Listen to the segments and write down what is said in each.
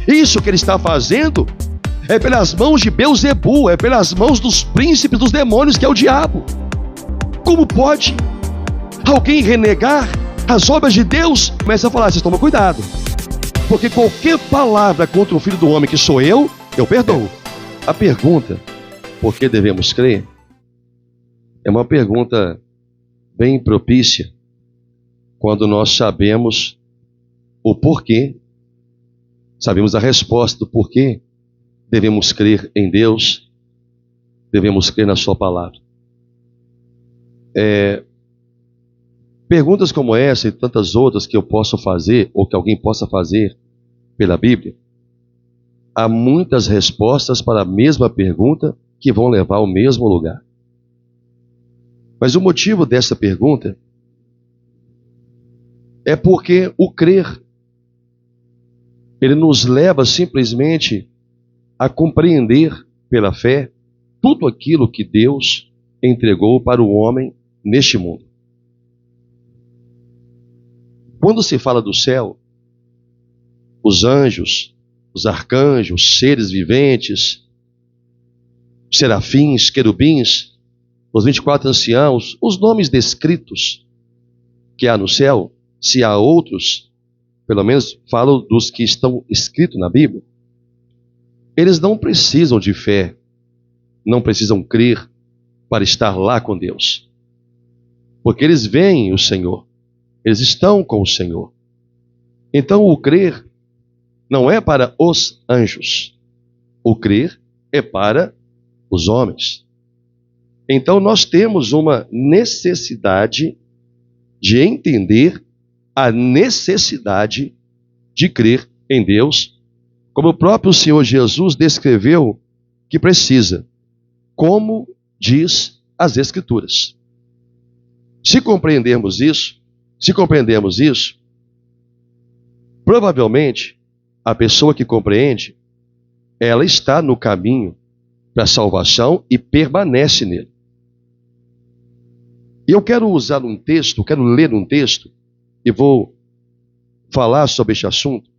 Isso que ele está fazendo é pelas mãos de Belzebu, é pelas mãos dos príncipes dos demônios, que é o diabo. Como pode alguém renegar as obras de Deus? Começa a falar: vocês tomam cuidado, porque qualquer palavra contra o Filho do Homem, que sou eu perdoo. A pergunta, por que devemos crer, é uma pergunta bem propícia quando nós sabemos o porquê, sabemos a resposta do porquê devemos crer em Deus, devemos crer na sua palavra. Perguntas como essa e tantas outras que eu posso fazer, ou que alguém possa fazer pela Bíblia, há muitas respostas para a mesma pergunta que vão levar ao mesmo lugar. Mas o motivo dessa pergunta é porque o crer, ele nos leva simplesmente a compreender pela fé tudo aquilo que Deus entregou para o homem neste mundo. Quando se fala do céu, os anjos, os arcanjos, seres viventes, serafins, querubins, os 24 anciãos, os nomes descritos que há no céu, se há outros, pelo menos falo dos que estão escritos na Bíblia, eles não precisam de fé, não precisam crer para estar lá com Deus, porque eles veem o Senhor, eles estão com o Senhor. Então o crer não é para os anjos, o crer é para os homens. Então nós temos uma necessidade de entender a necessidade de crer em Deus, como o próprio Senhor Jesus descreveu que precisa, como diz as Escrituras. Se compreendermos isso, provavelmente a pessoa que compreende, ela está no caminho para a salvação e permanece nele. E eu quero usar um texto, quero ler um texto, e vou falar sobre este assunto,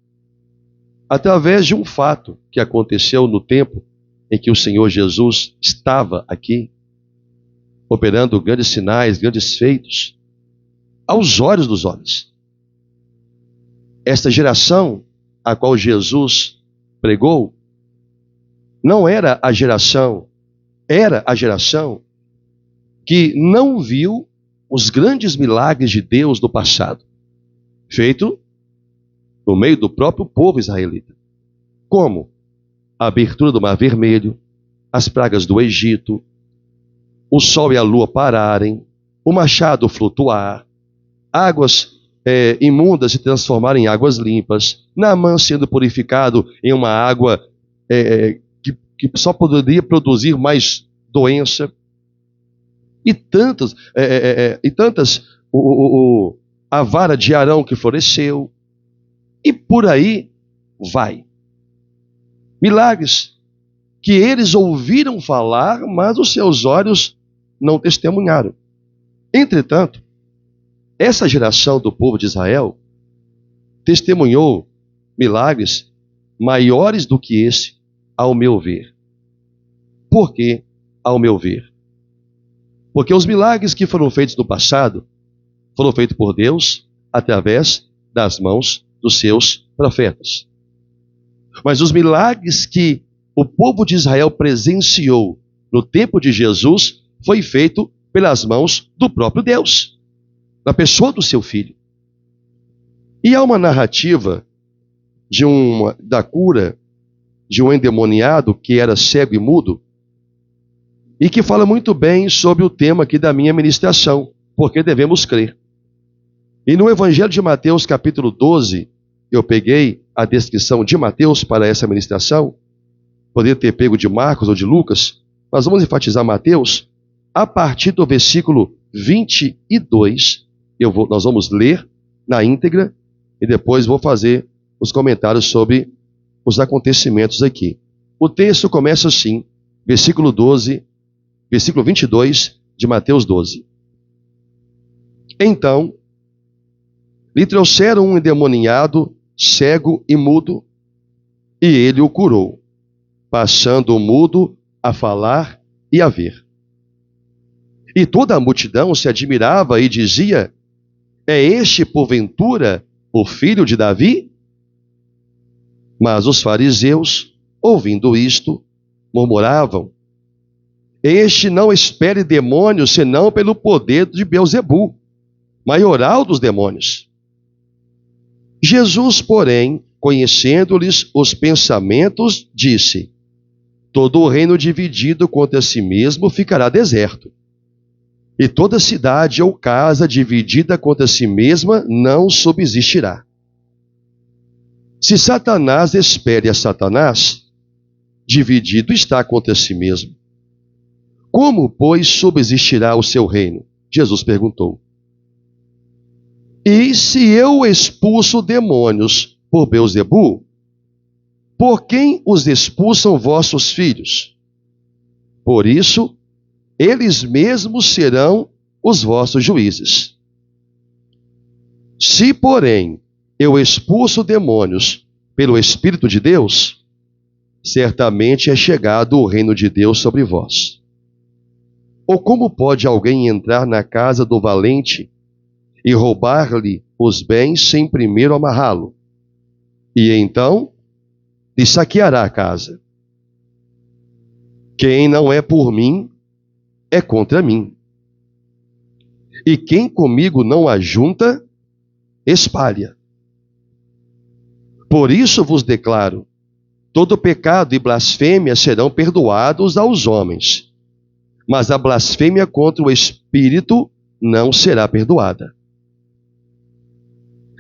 através de um fato que aconteceu no tempo em que o Senhor Jesus estava aqui, operando grandes sinais, grandes feitos, aos olhos dos homens. Esta geração a qual Jesus pregou, não era a geração, era a geração que não viu os grandes milagres de Deus do passado, feito no meio do próprio povo israelita. Como a abertura do Mar Vermelho, as pragas do Egito, o sol e a lua pararem, o machado flutuar, águas imundas se transformarem em águas limpas, Naamã sendo purificado em uma água que só poderia produzir mais doença, e tantas, a vara de Arão que floresceu, e por aí vai. Milagres que eles ouviram falar, mas os seus olhos não testemunharam. Entretanto, essa geração do povo de Israel testemunhou milagres maiores do que esse, ao meu ver. Por que, ao meu ver? Porque os milagres que foram feitos no passado foram feitos por Deus através das mãos dos seus profetas. Mas os milagres que o povo de Israel presenciou no tempo de Jesus foi feito pelas mãos do próprio Deus, na pessoa do seu filho. E há uma narrativa da cura de um endemoniado que era cego e mudo, e que fala muito bem sobre o tema aqui da minha ministração, porque devemos crer. E no Evangelho de Mateus, capítulo 12, eu peguei a descrição de Mateus para essa ministração, poderia ter pego de Marcos ou de Lucas, mas vamos enfatizar Mateus, a partir do versículo 22, nós vamos ler na íntegra, e depois vou fazer os comentários sobre os acontecimentos aqui. O texto começa assim, versículo 22 de Mateus 12. Então, lhe trouxeram um endemoniado, cego e mudo, e ele o curou, passando o mudo a falar e a ver. E toda a multidão se admirava e dizia: é este, porventura, o filho de Davi? Mas os fariseus, ouvindo isto, murmuravam: este não expele demônios, senão pelo poder de Beelzebu, maioral dos demônios. Jesus, porém, conhecendo-lhes os pensamentos, disse: todo o reino dividido contra si mesmo ficará deserto, e toda cidade ou casa dividida contra si mesma não subsistirá. Se Satanás espere a Satanás, dividido está contra si mesmo. Como, pois, subsistirá o seu reino? Jesus perguntou. E se eu expulso demônios por Beelzebu, por quem os expulsam vossos filhos? Por isso, eles mesmos serão os vossos juízes. Se, porém, eu expulso demônios pelo Espírito de Deus, certamente é chegado o reino de Deus sobre vós. Ou como pode alguém entrar na casa do valente e roubar-lhe os bens sem primeiro amarrá-lo? E então lhe saqueará a casa. Quem não é por mim, é contra mim. E quem comigo não ajunta, espalha. Por isso vos declaro: todo pecado e blasfêmia serão perdoados aos homens, mas a blasfêmia contra o Espírito não será perdoada.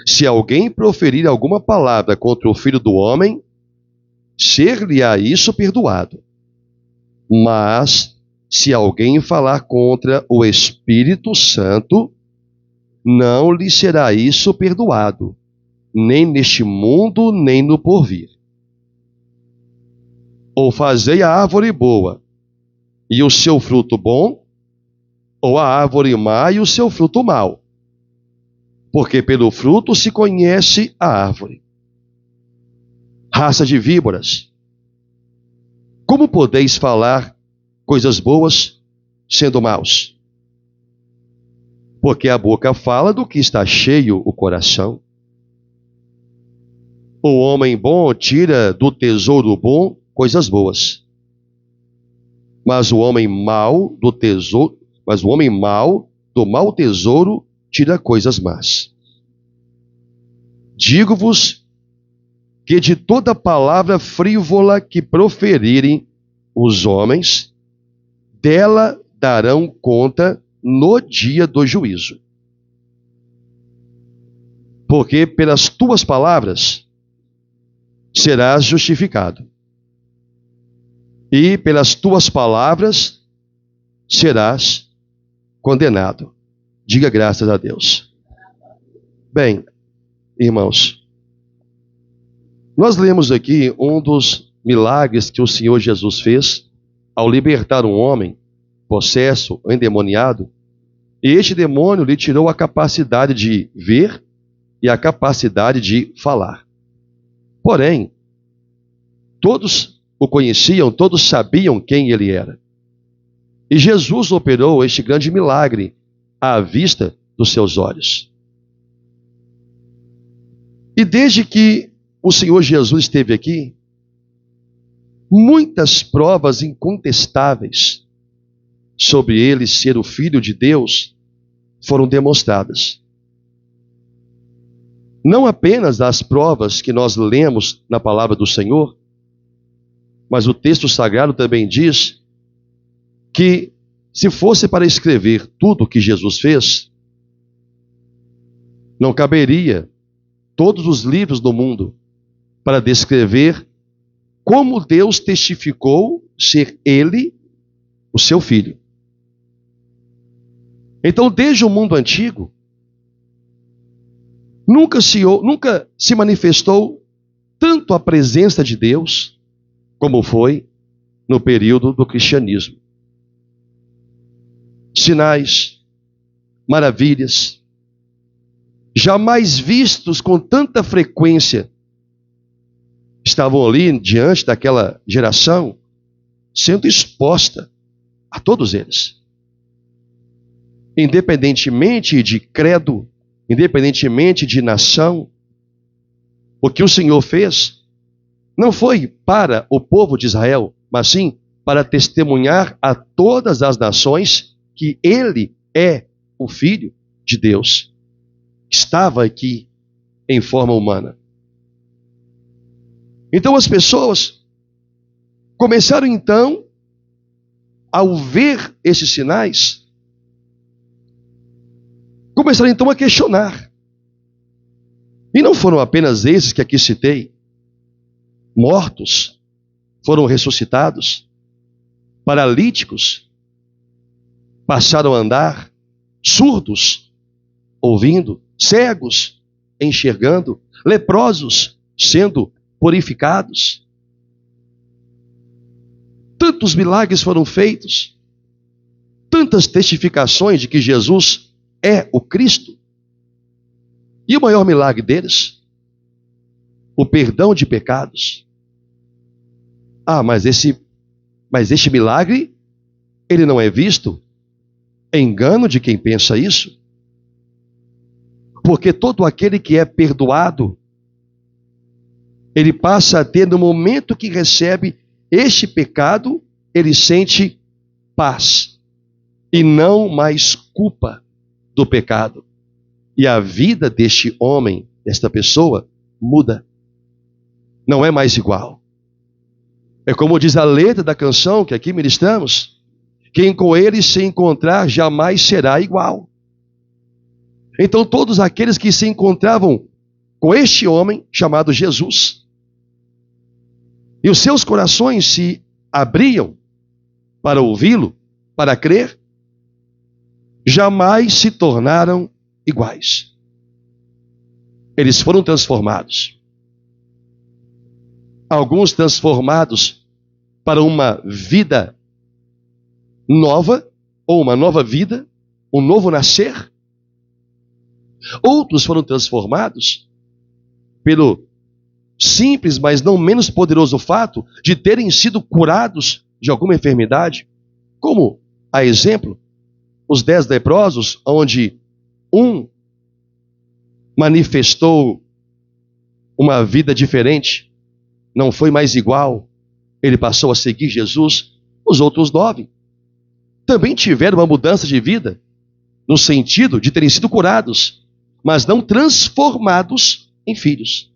Se alguém proferir alguma palavra contra o Filho do Homem, ser-lhe-á isso perdoado. Mas, se alguém falar contra o Espírito Santo, não lhe será isso perdoado, nem neste mundo, nem no porvir. Ou fazei a árvore boa, e o seu fruto bom, ou a árvore má e o seu fruto mau. Porque pelo fruto se conhece a árvore. Raça de víboras, como podeis falar coisas boas sendo maus? Porque a boca fala do que está cheio o coração. O homem bom tira do tesouro bom coisas boas, mas o homem mau do mau tesouro tira coisas más. Digo-vos que de toda palavra frívola que proferirem os homens, dela darão conta no dia do juízo. Porque pelas tuas palavras serás justificado, e pelas tuas palavras serás condenado. Diga graças a Deus. Bem, irmãos, nós lemos aqui um dos milagres que o Senhor Jesus fez ao libertar um homem possesso, endemoniado, e este demônio lhe tirou a capacidade de ver e a capacidade de falar. Porém, todos o conheciam, todos sabiam quem ele era. E Jesus operou este grande milagre à vista dos seus olhos. E desde que o Senhor Jesus esteve aqui, muitas provas incontestáveis sobre ele ser o Filho de Deus foram demonstradas. Não apenas as provas que nós lemos na palavra do Senhor, mas o texto sagrado também diz que, se fosse para escrever tudo o que Jesus fez, não caberia todos os livros do mundo para descrever como Deus testificou ser Ele o seu Filho. Então, desde o mundo antigo, nunca se manifestou tanto a presença de Deus como foi no período do cristianismo. Sinais, maravilhas, jamais vistos com tanta frequência, estavam ali diante daquela geração, sendo exposta a todos eles. Independentemente de credo, independentemente de nação, o que o Senhor fez não foi para o povo de Israel, mas sim para testemunhar a todas as nações que Ele é o Filho de Deus, que estava aqui em forma humana. Então as pessoas começaram então, ao ver esses sinais, começaram então a questionar. E não foram apenas esses que aqui citei. Mortos foram ressuscitados, paralíticos passaram a andar, surdos ouvindo, cegos enxergando, leprosos sendo purificados. Tantos milagres foram feitos, tantas testificações de que Jesus é o Cristo. E o maior milagre deles? O perdão de pecados. Mas este milagre, ele não é visto? É engano de quem pensa isso. Porque todo aquele que é perdoado, ele passa a ter, no momento que recebe este pecado, ele sente paz e não mais culpa do pecado. E a vida deste homem, desta pessoa, muda. Não é mais igual. É como diz a letra da canção que aqui ministramos: quem com ele se encontrar jamais será igual. Então todos aqueles que se encontravam com este homem chamado Jesus, e os seus corações se abriam para ouvi-lo, para crer, jamais se tornaram iguais. Eles foram transformados. Alguns transformados para uma vida nova, ou uma nova vida, um novo nascer. Outros foram transformados pelo simples, mas não menos poderoso fato de terem sido curados de alguma enfermidade, como, a exemplo, os 10 leprosos, onde um manifestou uma vida diferente, não foi mais igual, ele passou a seguir Jesus. Os outros 9 também tiveram uma mudança de vida, no sentido de terem sido curados, mas não transformados em filhos.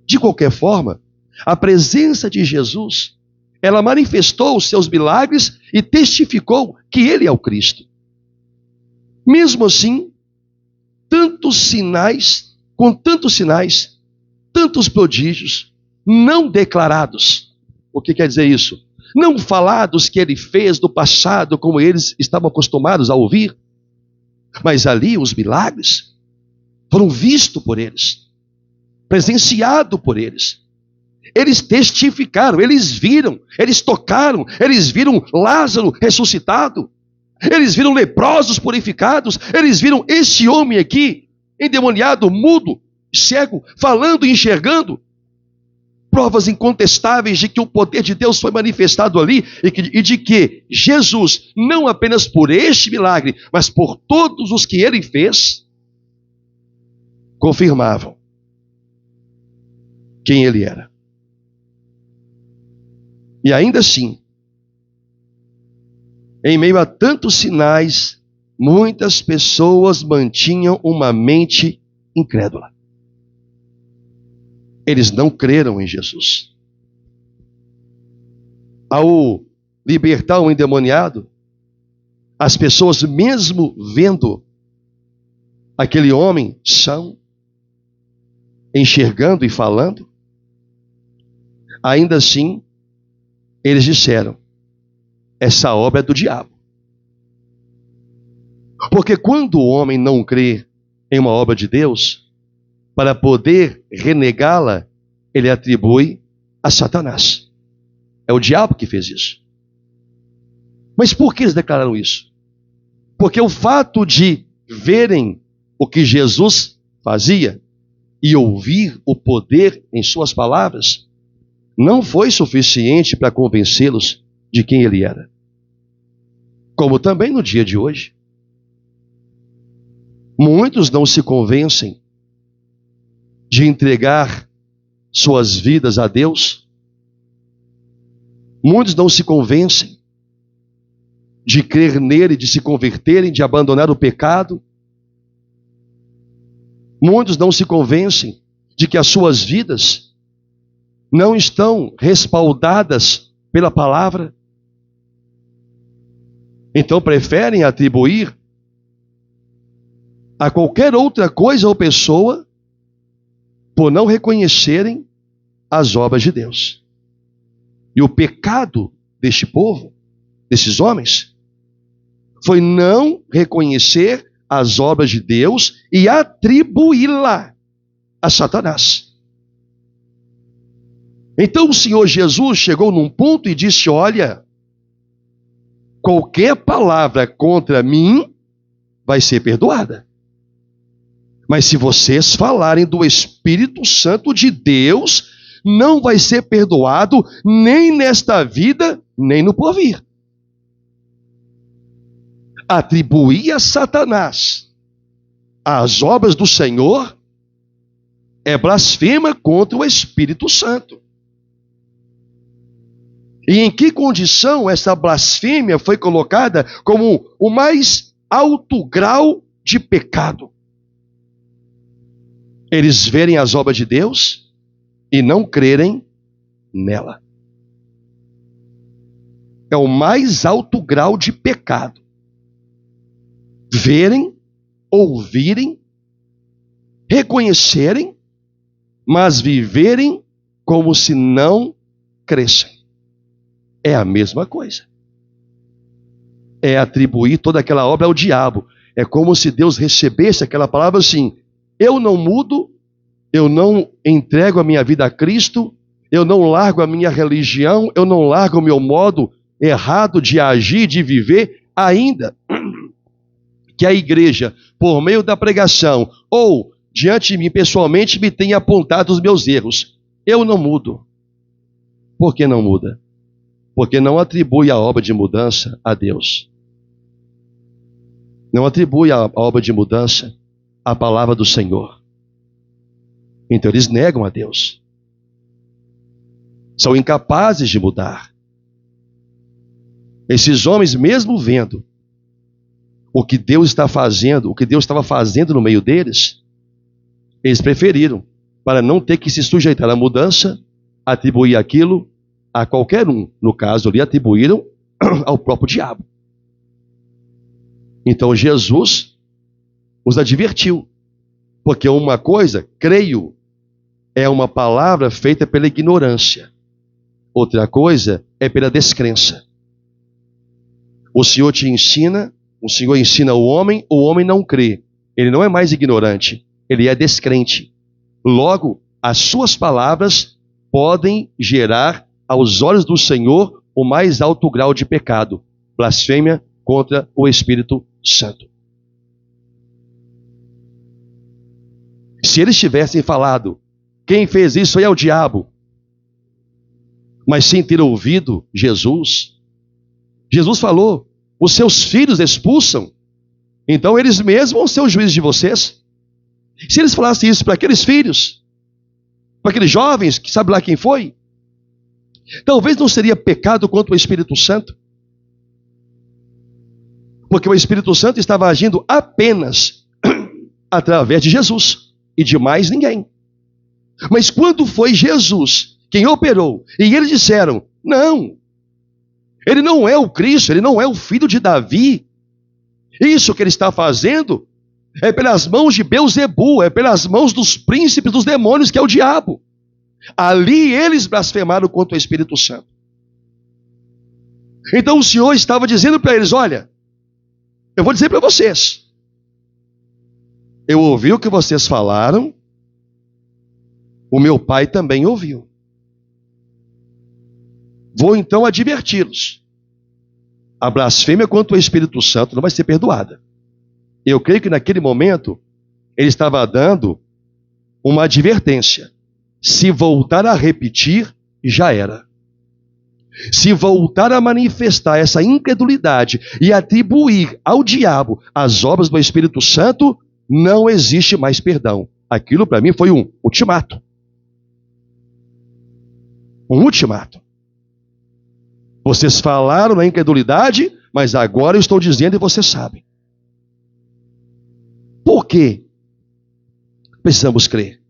De qualquer forma, a presença de Jesus, ela manifestou os seus milagres e testificou que ele é o Cristo. Mesmo assim, com tantos sinais, tantos prodígios, não declarados. O que quer dizer isso? Não falados que ele fez no passado, como eles estavam acostumados a ouvir, mas ali os milagres foram vistos por eles, presenciados por eles. Eles testificaram, eles viram, eles tocaram, eles viram Lázaro ressuscitado, eles viram leprosos purificados, eles viram esse homem aqui, endemoniado, mudo, cego, falando e enxergando. Provas incontestáveis de que o poder de Deus foi manifestado ali e de que Jesus, não apenas por este milagre, mas por todos os que ele fez, confirmavam quem ele era. E ainda assim, em meio a tantos sinais, muitas pessoas mantinham uma mente incrédula. Eles não creram em Jesus. Ao libertar o endemoniado, as pessoas, mesmo vendo aquele homem são, enxergando e falando, ainda assim, eles disseram: essa obra é do diabo. Porque quando o homem não crê em uma obra de Deus, para poder renegá-la, ele atribui a Satanás. É o diabo que fez isso. Mas por que eles declararam isso? Porque o fato de verem o que Jesus fazia e ouvir o poder em suas palavras, não foi suficiente para convencê-los de quem ele era. Como também no dia de hoje. Muitos não se convencem de entregar suas vidas a Deus. Muitos não se convencem de crer nele, de se converterem, de abandonar o pecado. Muitos não se convencem de que as suas vidas não estão respaldadas pela palavra. Então preferem atribuir a qualquer outra coisa ou pessoa por não reconhecerem as obras de Deus. E o pecado deste povo, desses homens, foi não reconhecer as obras de Deus e atribuí-la a Satanás. Então o Senhor Jesus chegou num ponto e disse: olha, qualquer palavra contra mim vai ser perdoada. Mas se vocês falarem do Espírito Santo de Deus, não vai ser perdoado nem nesta vida, nem no porvir. Atribuir a Satanás as obras do Senhor é blasfema contra o Espírito Santo. E em que condição essa blasfêmia foi colocada como o mais alto grau de pecado? Eles verem as obras de Deus e não crerem nela. É o mais alto grau de pecado. Verem, ouvirem, reconhecerem, mas viverem como se não crescem. É a mesma coisa. É atribuir toda aquela obra ao diabo. É como se Deus recebesse aquela palavra assim: eu não mudo, eu não entrego a minha vida a Cristo, eu não largo a minha religião, eu não largo o meu modo errado de agir, de viver, ainda que a igreja, por meio da pregação, ou diante de mim pessoalmente, me tenha apontado os meus erros. Eu não mudo. Por que não muda? Porque não atribui a obra de mudança a Deus. Não atribui a obra de mudança à palavra do Senhor. Então eles negam a Deus. São incapazes de mudar. Esses homens, mesmo vendo o que Deus está fazendo, o que Deus estava fazendo no meio deles, eles preferiram, para não ter que se sujeitar à mudança, atribuir aquilo a qualquer um. No caso ali, atribuíram ao próprio diabo. Então Jesus os advertiu, porque uma coisa, creio, é uma palavra feita pela ignorância. Outra coisa é pela descrença. O Senhor te ensina, o Senhor ensina o homem não crê. Ele não é mais ignorante, ele é descrente. Logo, as suas palavras podem gerar aos olhos do Senhor o mais alto grau de pecado, blasfêmia contra o Espírito Santo. Se eles tivessem falado, quem fez isso aí é o diabo, mas sem ter ouvido Jesus, Jesus falou, os seus filhos expulsam, então eles mesmos vão ser os juízes de vocês. Se eles falassem isso para aqueles filhos, para aqueles jovens, que sabe lá quem foi, talvez não seria pecado contra o Espírito Santo, porque o Espírito Santo estava agindo apenas através de Jesus e de mais ninguém. Mas quando foi Jesus quem operou, e eles disseram, não, ele não é o Cristo, ele não é o filho de Davi, isso que ele está fazendo é pelas mãos de Belzebu, é pelas mãos dos príncipes dos demônios, que é o diabo. Ali eles blasfemaram contra o Espírito Santo. Então o Senhor estava dizendo para eles, olha, eu vou dizer para vocês, eu ouvi o que vocês falaram, o meu pai também ouviu. Vou então adverti-los. A blasfêmia contra o Espírito Santo não vai ser perdoada. Eu creio que naquele momento ele estava dando uma advertência. Se voltar a repetir, já era. Se voltar a manifestar essa incredulidade e atribuir ao diabo as obras do Espírito Santo, não existe mais perdão. Aquilo para mim foi um ultimato. Um ultimato. Vocês falaram na incredulidade, mas agora eu estou dizendo e vocês sabem. Por quê? Precisamos crer.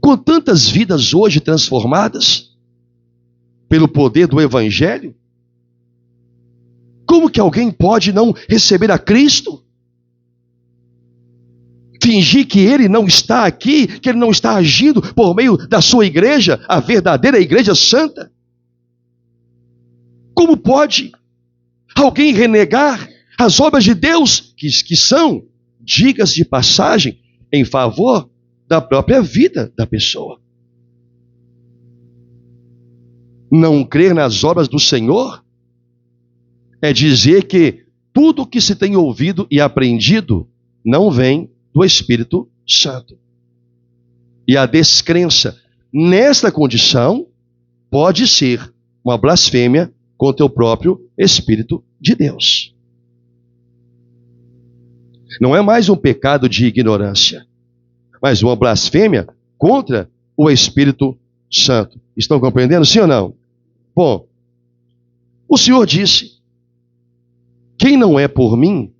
Com tantas vidas hoje transformadas pelo poder do Evangelho, como que alguém pode não receber a Cristo? Fingir que Ele não está aqui, que Ele não está agindo por meio da sua igreja, a verdadeira igreja santa? Como pode alguém renegar as obras de Deus, que são, diga-se de passagem, em favor da própria vida da pessoa? Não crer nas obras do Senhor é dizer que tudo o que se tem ouvido e aprendido não vem do Espírito Santo. E a descrença nesta condição pode ser uma blasfêmia contra o próprio Espírito de Deus. Não é mais um pecado de ignorância, mas uma blasfêmia contra o Espírito Santo. Estão compreendendo, sim ou não? Bom, o Senhor disse: quem não é por mim,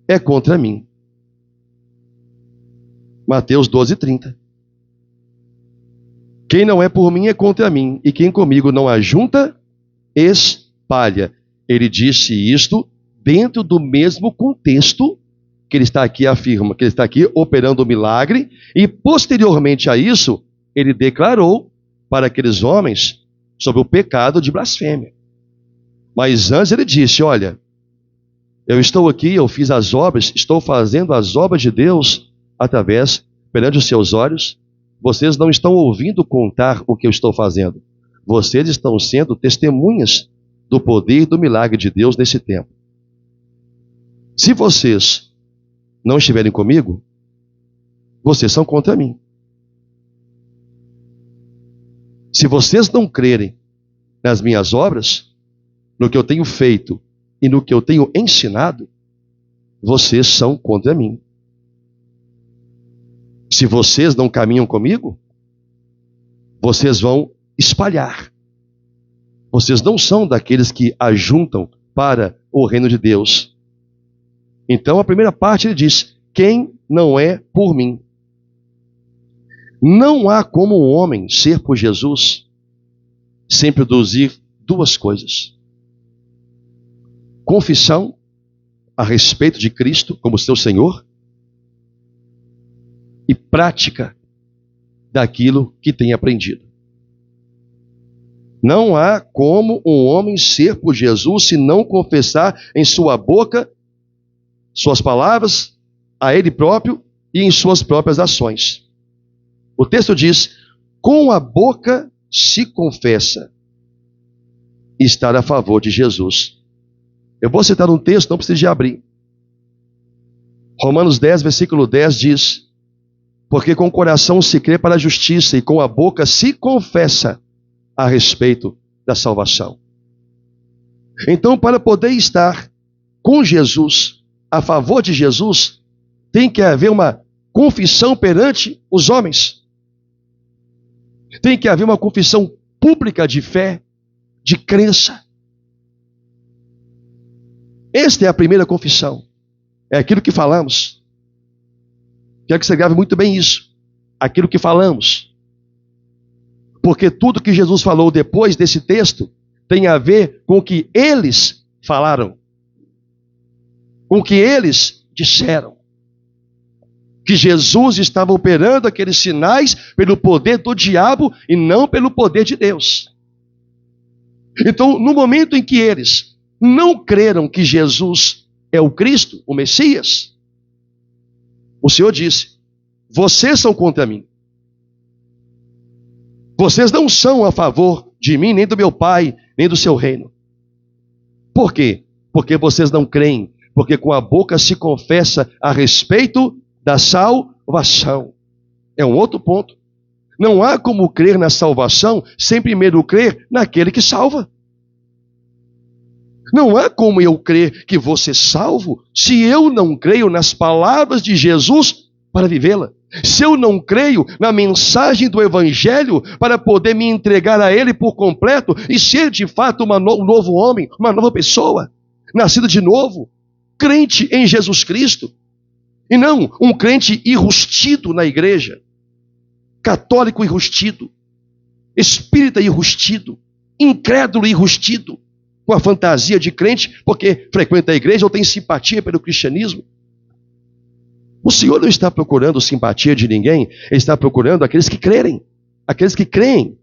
é contra mim. Mateus 12:30. Quem não é por mim, é contra mim, e quem comigo não ajunta, espalha. Ele disse isto dentro do mesmo contexto que ele está aqui afirma, que ele está aqui operando o milagre, e posteriormente a isso, ele declarou para aqueles homens sobre o pecado de blasfêmia. Mas antes ele disse: olha, eu estou aqui, eu fiz as obras, estou fazendo as obras de Deus através, perante os seus olhos. Vocês não estão ouvindo contar o que eu estou fazendo. Vocês estão sendo testemunhas do poder e do milagre de Deus nesse tempo. Se vocês não estiverem comigo, vocês são contra mim. Se vocês não crerem nas minhas obras, no que eu tenho feito e no que eu tenho ensinado, vocês são contra mim. Se vocês não caminham comigo, vocês vão espalhar. Vocês não são daqueles que ajuntam para o reino de Deus. Então, a primeira parte ele diz: quem não é por mim. Não há como um homem ser por Jesus sem produzir duas coisas: confissão a respeito de Cristo como seu Senhor e prática daquilo que tem aprendido. Não há como um homem ser por Jesus se não confessar em sua boca suas palavras a ele próprio e em suas próprias ações. O texto diz: com a boca se confessa estar a favor de Jesus. Eu vou citar um texto, não precisa de abrir. Romanos 10, versículo 10 diz: porque com o coração se crê para a justiça e com a boca se confessa a respeito da salvação. Então, para poder estar com Jesus, a favor de Jesus, tem que haver uma confissão perante os homens. Tem que haver uma confissão pública de fé, de crença. Esta é a primeira confissão. É aquilo que falamos. Quero que você grave muito bem isso. Aquilo que falamos. Porque tudo que Jesus falou depois desse texto tem a ver com o que eles falaram. Com o que eles disseram. Que Jesus estava operando aqueles sinais pelo poder do diabo e não pelo poder de Deus. Então, no momento em que eles não creram que Jesus é o Cristo, o Messias, o Senhor disse: vocês são contra mim. Vocês não são a favor de mim, nem do meu Pai, nem do seu reino. Por quê? Porque vocês não creem. Porque com a boca se confessa a respeito da salvação. É um outro ponto. Não há como crer na salvação sem primeiro crer naquele que salva. Não há como eu crer que vou ser salvo se eu não creio nas palavras de Jesus para vivê-la. Se eu não creio na mensagem do Evangelho para poder me entregar a Ele por completo e ser de fato um novo homem, uma nova pessoa, nascido de novo, crente em Jesus Cristo, e não um crente enrustido na igreja, católico enrustido, espírita enrustido, incrédulo enrustido, com a fantasia de crente porque frequenta a igreja ou tem simpatia pelo cristianismo. O Senhor não está procurando simpatia de ninguém, Ele está procurando aqueles que crerem, aqueles que creem.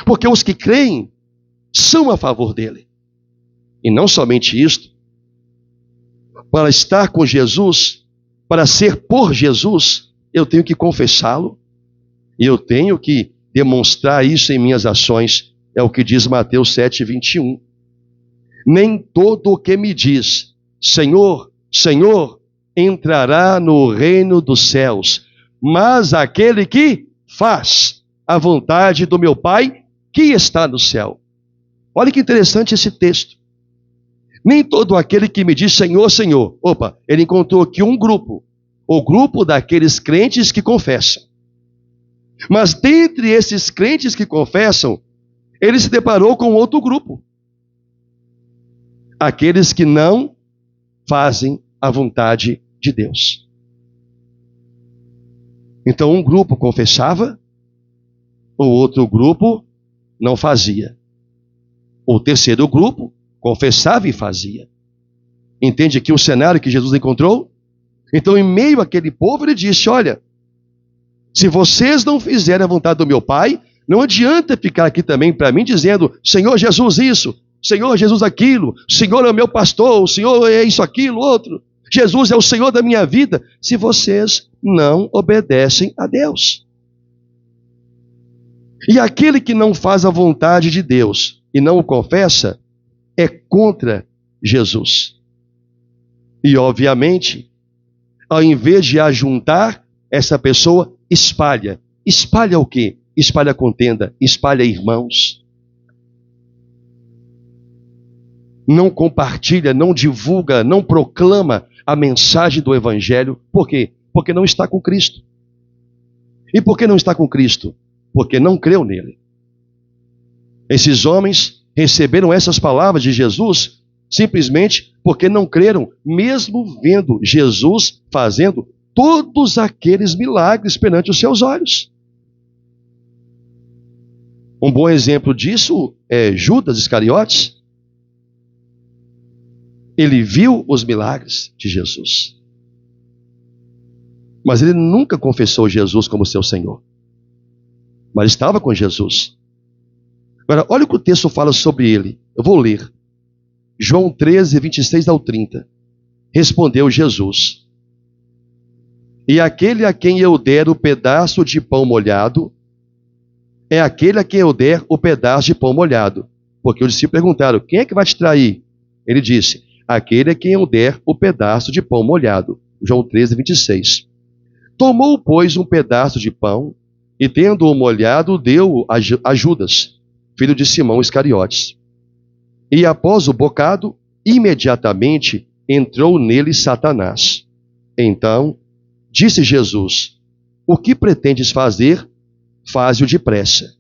Porque os que creem são a favor dele. E não somente isto, para estar com Jesus, para ser por Jesus, eu tenho que confessá-lo, e eu tenho que demonstrar isso em minhas ações. É o que diz Mateus 7:21. Nem todo o que me diz, Senhor, Senhor, entrará no reino dos céus, mas aquele que faz a vontade do meu Pai que está no céu. Olha que interessante esse texto. Nem todo aquele que me diz Senhor, Senhor. Opa, ele encontrou aqui um grupo. O grupo daqueles crentes que confessam. Mas dentre esses crentes que confessam, ele se deparou com outro grupo. Aqueles que não fazem a vontade de Deus. Então um grupo confessava, o outro grupo não fazia. O terceiro grupo confessava e fazia. Entende aqui o cenário que Jesus encontrou? Então, em meio àquele povo, ele disse: olha, se vocês não fizerem a vontade do meu Pai, não adianta ficar aqui também para mim dizendo, Senhor Jesus isso, Senhor Jesus aquilo, Senhor é o meu pastor, o Senhor é isso, aquilo, outro. Jesus é o Senhor da minha vida, se vocês não obedecem a Deus. E aquele que não faz a vontade de Deus e não o confessa, é contra Jesus. E, obviamente, ao invés de ajuntar, essa pessoa espalha. Espalha o quê? Espalha contenda, espalha irmãos. Não compartilha, não divulga, não proclama a mensagem do Evangelho. Por quê? Porque não está com Cristo. E por que não está com Cristo? Porque não creu nele. Esses homens receberam essas palavras de Jesus simplesmente porque não creram, mesmo vendo Jesus fazendo todos aqueles milagres perante os seus olhos. Um bom exemplo disso é Judas Iscariotes. Ele viu os milagres de Jesus, mas ele nunca confessou Jesus como seu Senhor. Mas estava com Jesus. Agora, olha o que o texto fala sobre ele. Eu vou ler. João 13, 26 ao 30. Respondeu Jesus: e aquele a quem eu der o pedaço de pão molhado, é aquele a quem eu der o pedaço de pão molhado. Porque os discípulos perguntaram, quem é que vai te trair? Ele disse, aquele a quem eu der o pedaço de pão molhado. João 13, 26. Tomou, pois, um pedaço de pão, e tendo-o molhado, deu-o a Judas, filho de Simão Iscariotes. E após o bocado, imediatamente entrou nele Satanás. Então disse Jesus, o que pretendes fazer, faze-o depressa.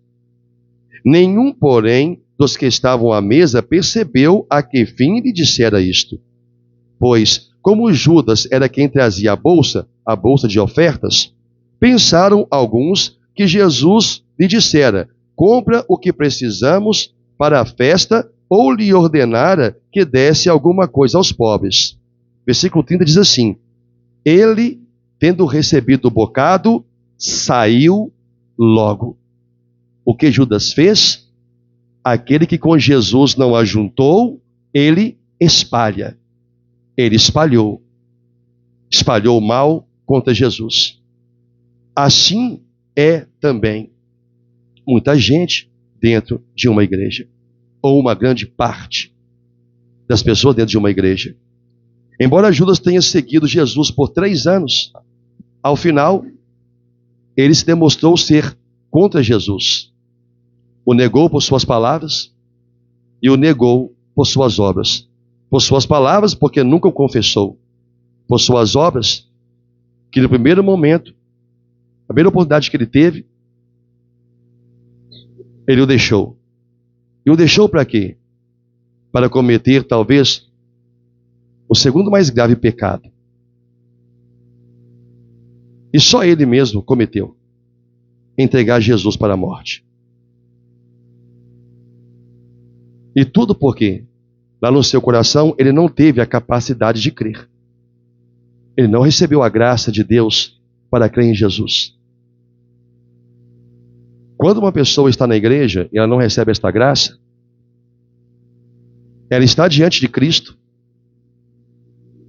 Nenhum, porém, dos que estavam à mesa percebeu a que fim lhe dissera isto. Pois, como Judas era quem trazia a bolsa de ofertas, pensaram alguns que Jesus lhe dissera, compra o que precisamos para a festa, ou lhe ordenara que desse alguma coisa aos pobres. Versículo 30 diz assim, ele, tendo recebido o bocado, saiu logo. O que Judas fez? Aquele que com Jesus não ajuntou, ele espalha. Ele espalhou. Espalhou o mal contra Jesus. Assim é também muita gente dentro de uma igreja. Ou uma grande parte das pessoas dentro de uma igreja. Embora Judas tenha seguido Jesus por 3 anos, ao final, ele se demonstrou ser contra Jesus. O negou por suas palavras e o negou por suas obras. Por suas palavras, porque nunca o confessou. Por suas obras, que no primeiro momento, a primeira oportunidade que ele teve, ele o deixou. E o deixou para quê? Para cometer, talvez, o segundo mais grave pecado. E só ele mesmo cometeu. Entregar Jesus para a morte. E tudo porque, lá no seu coração, ele não teve a capacidade de crer. Ele não recebeu a graça de Deus para crer em Jesus. Quando uma pessoa está na igreja e ela não recebe esta graça, ela está diante de Cristo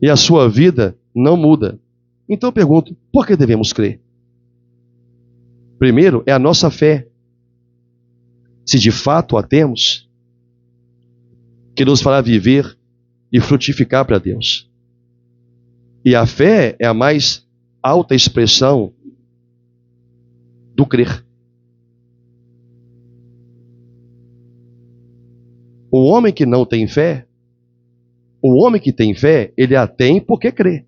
e a sua vida não muda. Então eu pergunto, por que devemos crer? Primeiro, é a nossa fé. Se de fato a temos, que nos fará viver e frutificar para Deus. E a fé é a mais alta expressão do crer. O homem que não tem fé, o homem que tem fé, ele a tem porque crê.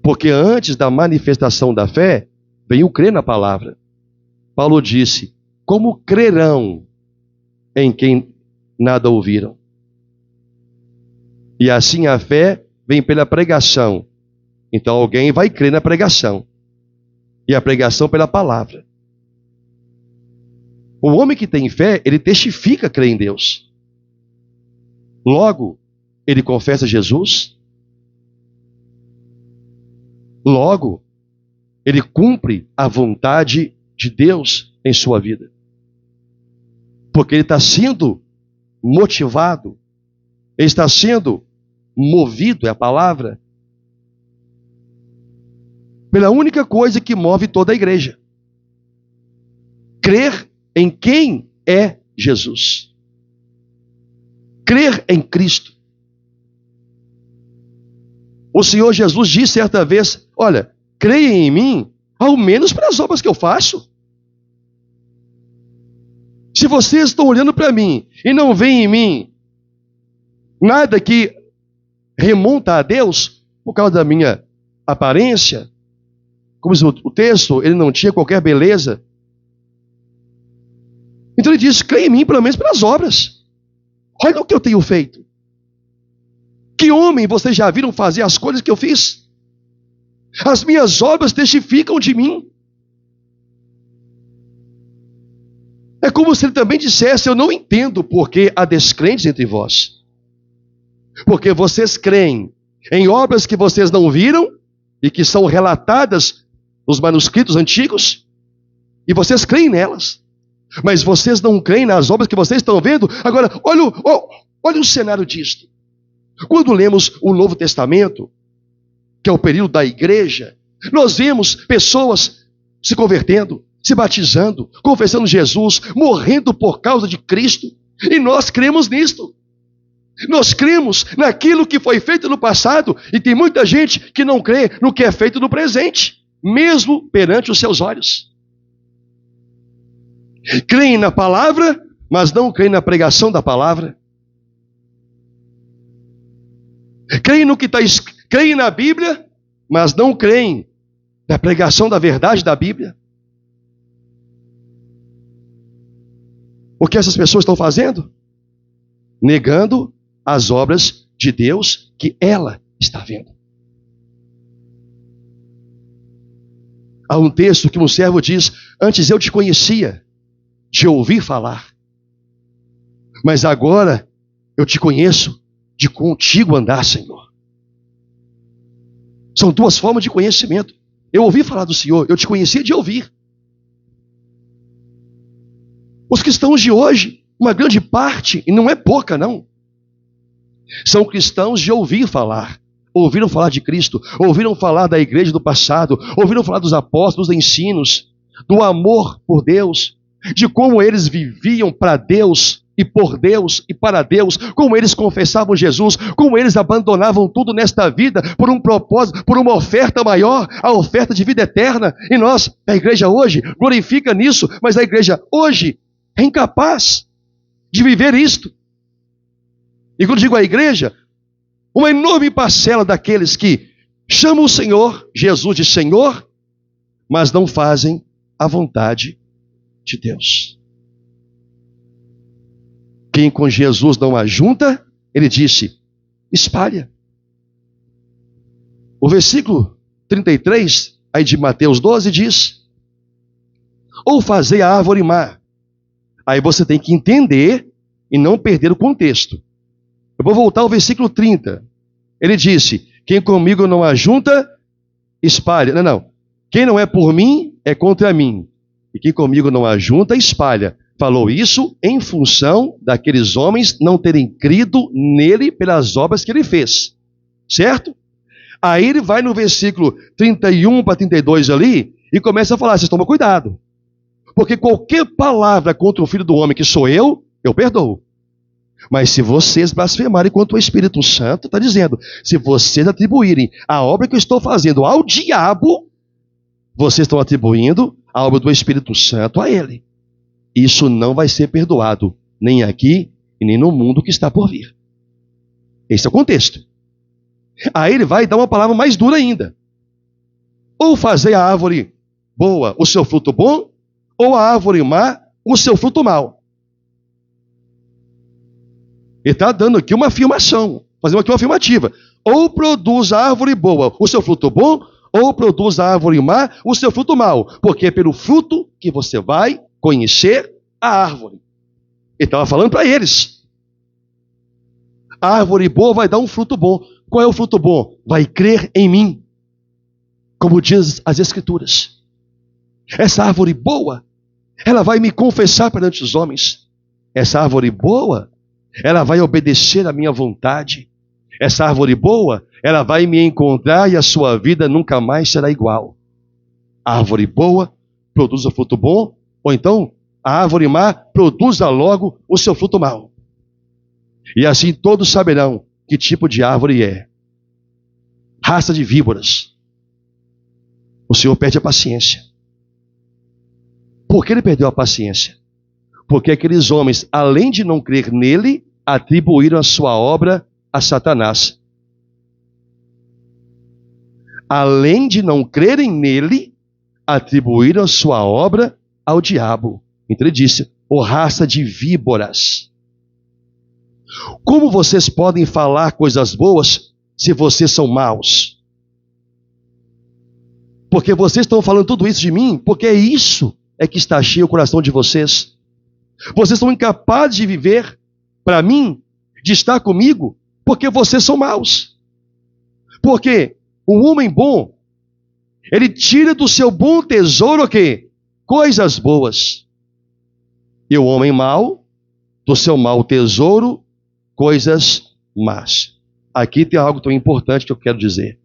Porque antes da manifestação da fé, vem o crer na palavra. Paulo disse, como crerão em quem nada ouviram? E assim a fé vem pela pregação. Então alguém vai crer na pregação. E a pregação pela palavra. O homem que tem fé, ele testifica crer em Deus. Logo, ele confessa Jesus. Logo, ele cumpre a vontade de Deus em sua vida. Porque ele está sendo motivado, ele está sendo movido, é a palavra, pela única coisa que move toda a igreja. Crer em quem é Jesus. Crer em Cristo. O Senhor Jesus disse certa vez, olha, creem em mim, ao menos pelas obras que eu faço. Se vocês estão olhando para mim e não veem em mim nada que remonta a Deus, por causa da minha aparência, como diz o texto, ele não tinha qualquer beleza. Então ele diz, creia em mim pelo menos pelas obras. Olha o que eu tenho feito. Que homem vocês já viram fazer as coisas que eu fiz? As minhas obras testificam de mim. É como se ele também dissesse, eu não entendo por que há descrentes entre vós. Porque vocês creem em obras que vocês não viram e que são relatadas nos manuscritos antigos, e vocês creem nelas. Mas vocês não creem nas obras que vocês estão vendo. Agora, olha o cenário disto. Quando lemos o Novo Testamento, que é o período da igreja, nós vemos pessoas se convertendo, se batizando, confessando Jesus, morrendo por causa de Cristo. E nós cremos nisto. Nós cremos naquilo que foi feito no passado. E tem muita gente que não crê no que é feito no presente, mesmo perante os seus olhos. Creem na palavra, mas não creem na pregação da palavra. Creem no que está escrito, creem na Bíblia, mas não creem na pregação da verdade da Bíblia. O que essas pessoas estão fazendo? Negando as obras de Deus que ela está vendo. Há um texto que um servo diz, antes eu te conhecia, de ouvir falar, mas agora eu te conheço de contigo andar, Senhor. São duas formas de conhecimento. Eu ouvi falar do Senhor, eu te conhecia de ouvir. Os cristãos de hoje, uma grande parte, e não é pouca não, são cristãos de ouvir falar. Ouviram falar de Cristo, ouviram falar da igreja do passado, ouviram falar dos apóstolos, dos ensinos, do amor por Deus, de como eles viviam para Deus e por Deus e para Deus, como eles confessavam Jesus, como eles abandonavam tudo nesta vida por um propósito, por uma oferta maior, a oferta de vida eterna. E nós, a igreja hoje, glorifica nisso, mas a igreja hoje é incapaz de viver isto. E quando digo a igreja, uma enorme parcela daqueles que chamam o Senhor, Jesus de Senhor, mas não fazem a vontade de Deus. Quem com Jesus não ajunta, ele disse, espalha. O versículo 33, aí de Mateus 12, diz, ou fazei a árvore má. Aí você tem que entender e não perder o contexto. Eu vou voltar ao versículo 30. Ele disse, quem comigo não ajunta, espalha. Não. Quem não é por mim, é contra mim. E quem comigo não ajunta, espalha. Falou isso em função daqueles homens não terem crido nele pelas obras que ele fez. Certo? Aí ele vai no versículo 31 para 32 ali e começa a falar, vocês tomam cuidado. Porque qualquer palavra contra o Filho do Homem que sou eu perdoo. Mas se vocês blasfemarem contra o Espírito Santo, está dizendo, se vocês atribuírem a obra que eu estou fazendo ao diabo, vocês estão atribuindo a obra do Espírito Santo a ele. Isso não vai ser perdoado, nem aqui e nem no mundo que está por vir. Esse é o contexto. Aí ele vai dar uma palavra mais dura ainda. Ou fazer a árvore boa o seu fruto bom, ou a árvore má o seu fruto mau. Ele está dando aqui uma afirmação, fazendo aqui uma afirmativa. Ou produz a árvore boa o seu fruto bom, ou produz a árvore má o seu fruto mau. Porque é pelo fruto que você vai conhecer a árvore. Ele estava falando para eles. A árvore boa vai dar um fruto bom. Qual é o fruto bom? Vai crer em mim. Como diz as Escrituras. Essa árvore boa, ela vai me confessar perante os homens. Essa árvore boa, ela vai obedecer à minha vontade. Essa árvore boa, ela vai me encontrar e a sua vida nunca mais será igual. A árvore boa produz o fruto bom, ou então a árvore má produza logo o seu fruto mau. E assim todos saberão que tipo de árvore é. Raça de víboras. O Senhor perde a paciência. Por que ele perdeu a paciência? Porque aqueles homens, além de não crer nele, atribuíram a sua obra a Satanás. Além de não crerem nele, atribuíram a sua obra ao diabo. Então ele disse, ô raça de víboras. Como vocês podem falar coisas boas se vocês são maus? Porque vocês estão falando tudo isso de mim, porque isso é que está cheio o coração de vocês. Vocês são incapazes de viver para mim, de estar comigo, porque vocês são maus. Porque o homem bom, ele tira do seu bom tesouro o quê? Coisas boas. E o homem mau, do seu mau tesouro, coisas más. Aqui tem algo tão importante que eu quero dizer.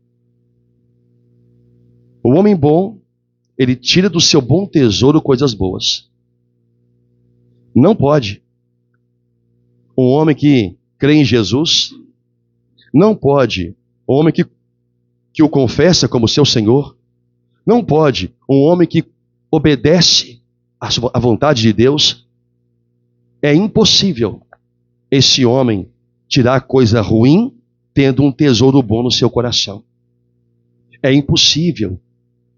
O homem bom, ele tira do seu bom tesouro coisas boas. Não pode. Um homem que crê em Jesus, não pode. Um homem que o confessa como seu Senhor, não pode. Um homem que obedece à vontade de Deus, é impossível esse homem tirar coisa ruim tendo um tesouro bom no seu coração. É impossível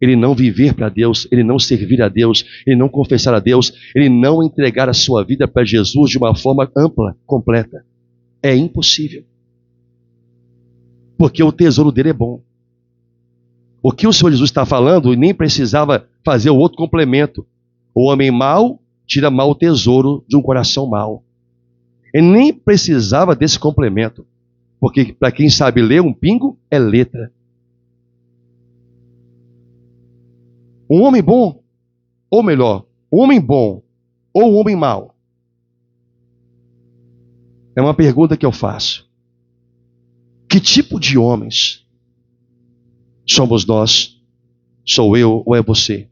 ele não viver para Deus, ele não servir a Deus, ele não confessar a Deus, ele não entregar a sua vida para Jesus de uma forma ampla, completa. É impossível. Porque o tesouro dele é bom. O que o Senhor Jesus está falando, e nem precisava fazer o outro complemento. O homem mau tira mau tesouro de um coração mau. Ele nem precisava desse complemento. Porque para quem sabe ler, um pingo é letra. Um homem bom, ou melhor, um homem bom ou um homem mau? É uma pergunta que eu faço. Que tipo de homens somos nós? Sou eu ou é você?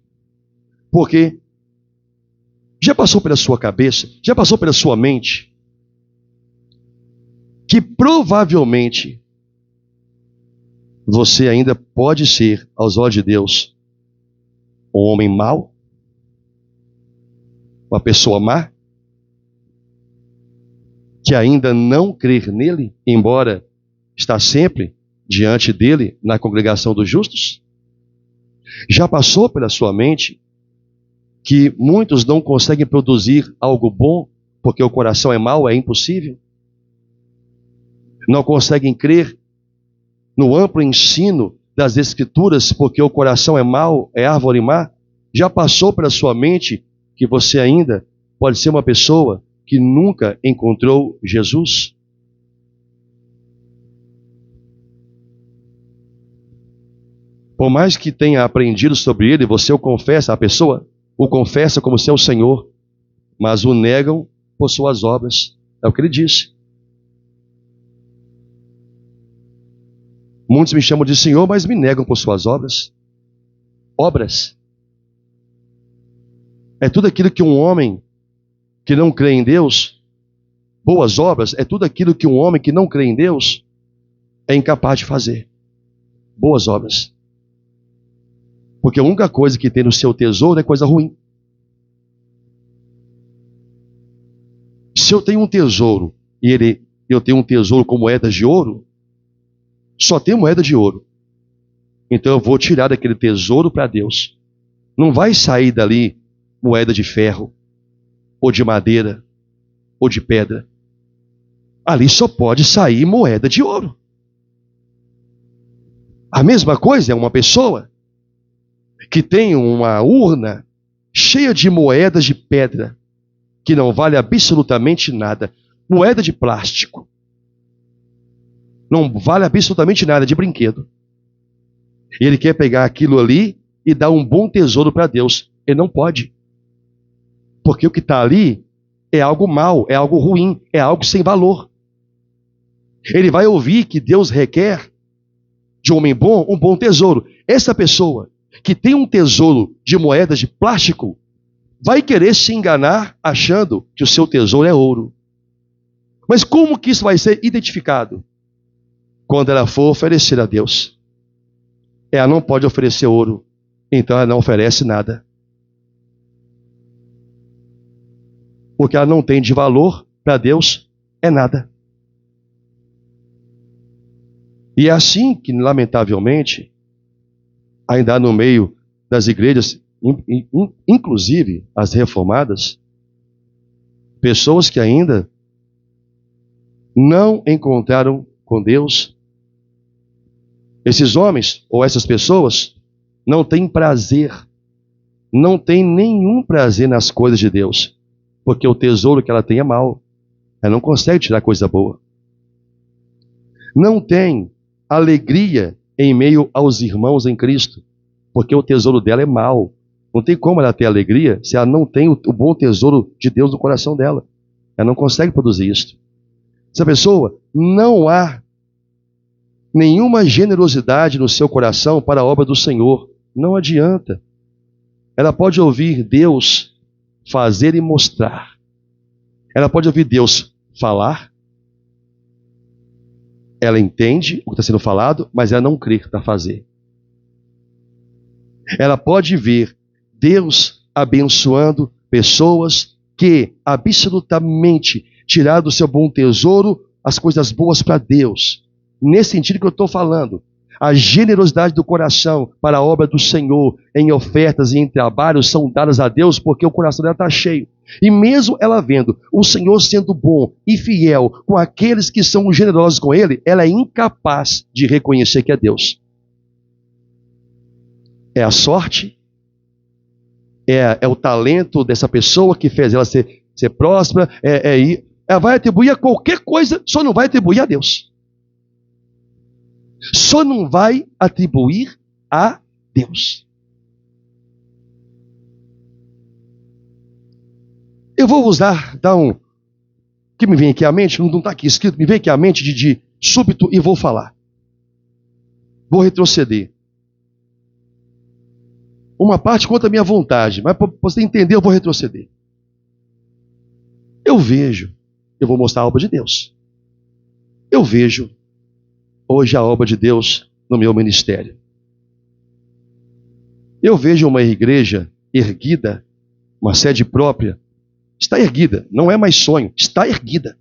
Porque já passou pela sua cabeça, já passou pela sua mente, que provavelmente você ainda pode ser, aos olhos de Deus, um homem mau, uma pessoa má, que ainda não crer nele, embora está sempre diante dele na congregação dos justos? Já passou pela sua mente que muitos não conseguem produzir algo bom porque o coração é mau, é impossível? Não conseguem crer no amplo ensino das Escrituras porque o coração é mau, é árvore má? Já passou pela sua mente que você ainda pode ser uma pessoa que nunca encontrou Jesus? Por mais que tenha aprendido sobre ele, você o confessa, a pessoa o confessa como seu Senhor, mas o negam por suas obras. É o que ele disse. Muitos me chamam de Senhor, mas me negam por suas obras. Obras. É tudo aquilo que um homem que não crê em Deus, boas obras, é tudo aquilo que um homem que não crê em Deus é incapaz de fazer. Boas obras. Porque a única coisa que tem no seu tesouro é coisa ruim. Se eu tenho um tesouro e eu tenho um tesouro com moedas de ouro, só tem moeda de ouro. Então eu vou tirar daquele tesouro para Deus. Não vai sair dali moeda de ferro, ou de madeira, ou de pedra. Ali só pode sair moeda de ouro. A mesma coisa é uma pessoa que tem uma urna cheia de moedas de pedra, que não vale absolutamente nada. Moeda de plástico. Não vale absolutamente nada, de brinquedo. E ele quer pegar aquilo ali e dar um bom tesouro para Deus. Ele não pode. Porque o que está ali é algo mau, é algo ruim, é algo sem valor. Ele vai ouvir que Deus requer de um homem bom um bom tesouro. Essa pessoa que tem um tesouro de moedas de plástico vai querer se enganar achando que o seu tesouro é ouro. Mas como que isso vai ser identificado? Quando ela for oferecer a Deus. Ela não pode oferecer ouro, então ela não oferece nada. Porque ela não tem de valor para Deus, é nada. E é assim que, lamentavelmente, ainda há no meio das igrejas, inclusive as reformadas, pessoas que ainda não encontraram com Deus. Esses homens ou essas pessoas não têm prazer, não têm nenhum prazer nas coisas de Deus, porque o tesouro que ela tem é mau. Ela não consegue tirar coisa boa. Não tem alegria em meio aos irmãos em Cristo, porque o tesouro dela é mau. Não tem como ela ter alegria se ela não tem o bom tesouro de Deus no coração dela. Ela não consegue produzir isso. Essa pessoa, não há nenhuma generosidade no seu coração para a obra do Senhor. Não adianta. Ela pode ouvir Deus fazer e mostrar. Ela pode ouvir Deus falar. Ela entende o que está sendo falado, mas ela não crê para fazer. Ela pode ver Deus abençoando pessoas que absolutamente tiraram do seu bom tesouro as coisas boas para Deus. Nesse sentido que eu estou falando, a generosidade do coração para a obra do Senhor em ofertas e em trabalhos são dadas a Deus porque o coração dela está cheio. E mesmo ela vendo o Senhor sendo bom e fiel com aqueles que são generosos com Ele, ela é incapaz de reconhecer que é Deus. É a sorte, é o talento dessa pessoa que fez ela ser próspera, ela vai atribuir a qualquer coisa, só não vai atribuir a Deus. Só não vai atribuir a Deus. Eu vou dar um que me vem aqui à mente, não está aqui escrito, me vem aqui à mente de súbito e vou falar. Vou retroceder. Uma parte contra a minha vontade, mas para você entender, eu vou retroceder. Eu vou mostrar a obra de Deus. Eu vejo hoje a obra de Deus no meu ministério. Eu vejo uma igreja erguida, uma sede própria, está erguida, não é mais sonho, está erguida.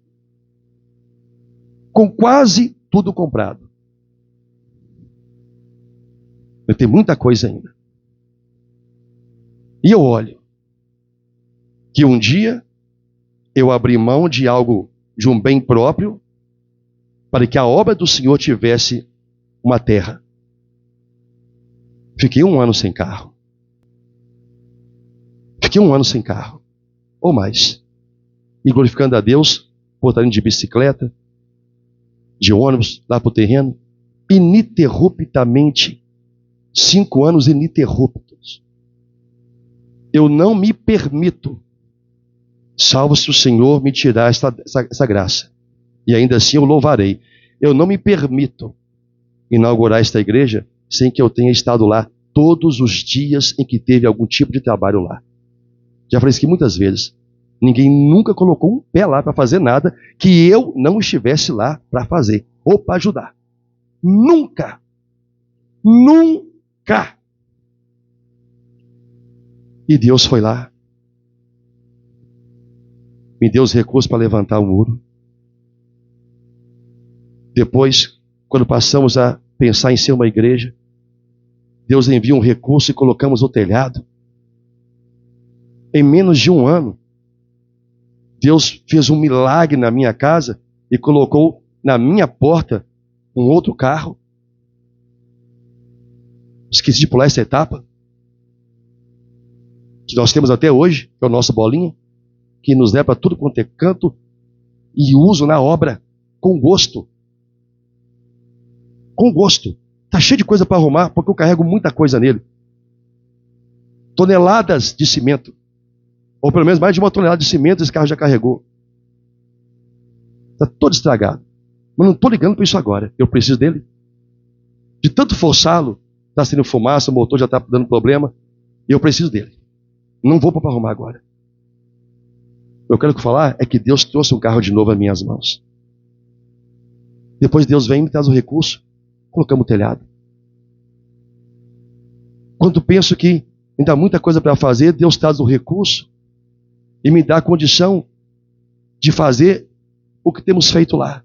Com quase tudo comprado. Eu tenho muita coisa ainda. E eu olho que um dia eu abri mão de algo, de um bem próprio, para que a obra do Senhor tivesse uma terra. Fiquei 1 ano sem carro. Fiquei 1 ano sem carro, ou mais. E glorificando a Deus, portando de bicicleta, de ônibus, lá para o terreno, ininterruptamente, 5 anos ininterruptos. Eu não me permito, salvo se o Senhor me tirar essa graça. E ainda assim eu louvarei. Eu não me permito inaugurar esta igreja sem que eu tenha estado lá todos os dias em que teve algum tipo de trabalho lá. Já falei isso aqui muitas vezes. Ninguém nunca colocou um pé lá para fazer nada que eu não estivesse lá para fazer ou para ajudar. Nunca. Nunca. E Deus foi lá. Me deu os recursos para levantar o muro. Depois, quando passamos a pensar em ser uma igreja, Deus envia um recurso e colocamos o telhado. Em menos de 1 ano, Deus fez um milagre na minha casa e colocou na minha porta um outro carro. Esqueci de pular essa etapa, que nós temos até hoje, que é o nosso bolinha, que nos leva para tudo quanto é canto e uso na obra com gosto. Com gosto. Está cheio de coisa para arrumar, porque eu carrego muita coisa nele. Toneladas de cimento. Ou pelo menos mais de 1 tonelada de cimento esse carro já carregou. Está todo estragado. Mas não estou ligando para isso agora. Eu preciso dele. De tanto forçá-lo, está sendo fumaça, o motor já está dando problema. E eu preciso dele. Não vou para arrumar agora. Eu quero falar é que Deus trouxe um carro de novo às minhas mãos. Depois Deus vem e me traz o recurso. Colocamos o telhado. Quando penso que ainda há muita coisa para fazer, Deus traz o recurso e me dá a condição de fazer o que temos feito lá.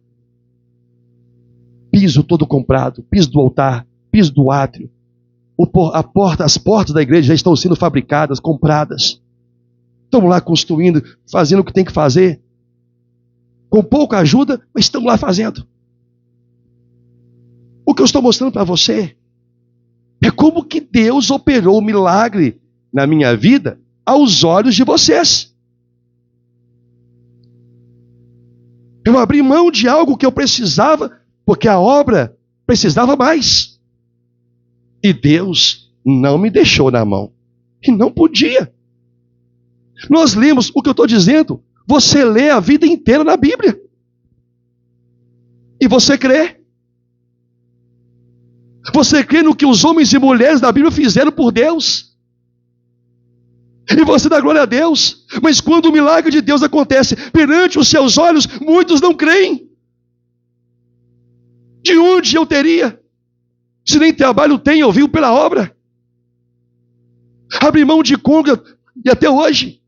Piso todo comprado, piso do altar, piso do átrio. As portas da igreja já estão sendo fabricadas, compradas. Estamos lá construindo, fazendo o que tem que fazer. Com pouca ajuda, mas estamos lá fazendo. O que eu estou mostrando para você é como que Deus operou o milagre na minha vida aos olhos de vocês. Eu abri mão de algo que eu precisava, porque a obra precisava mais. E Deus não me deixou na mão. E não podia. Nós lemos o que eu estou dizendo. Você lê a vida inteira na Bíblia. E você crê. Você crê no que os homens e mulheres da Bíblia fizeram por Deus. E você dá glória a Deus. Mas quando o milagre de Deus acontece perante os seus olhos, muitos não creem. De onde eu teria? Se nem trabalho tenho, eu vivo pela obra. Abri mão de cônjuge e até hoje.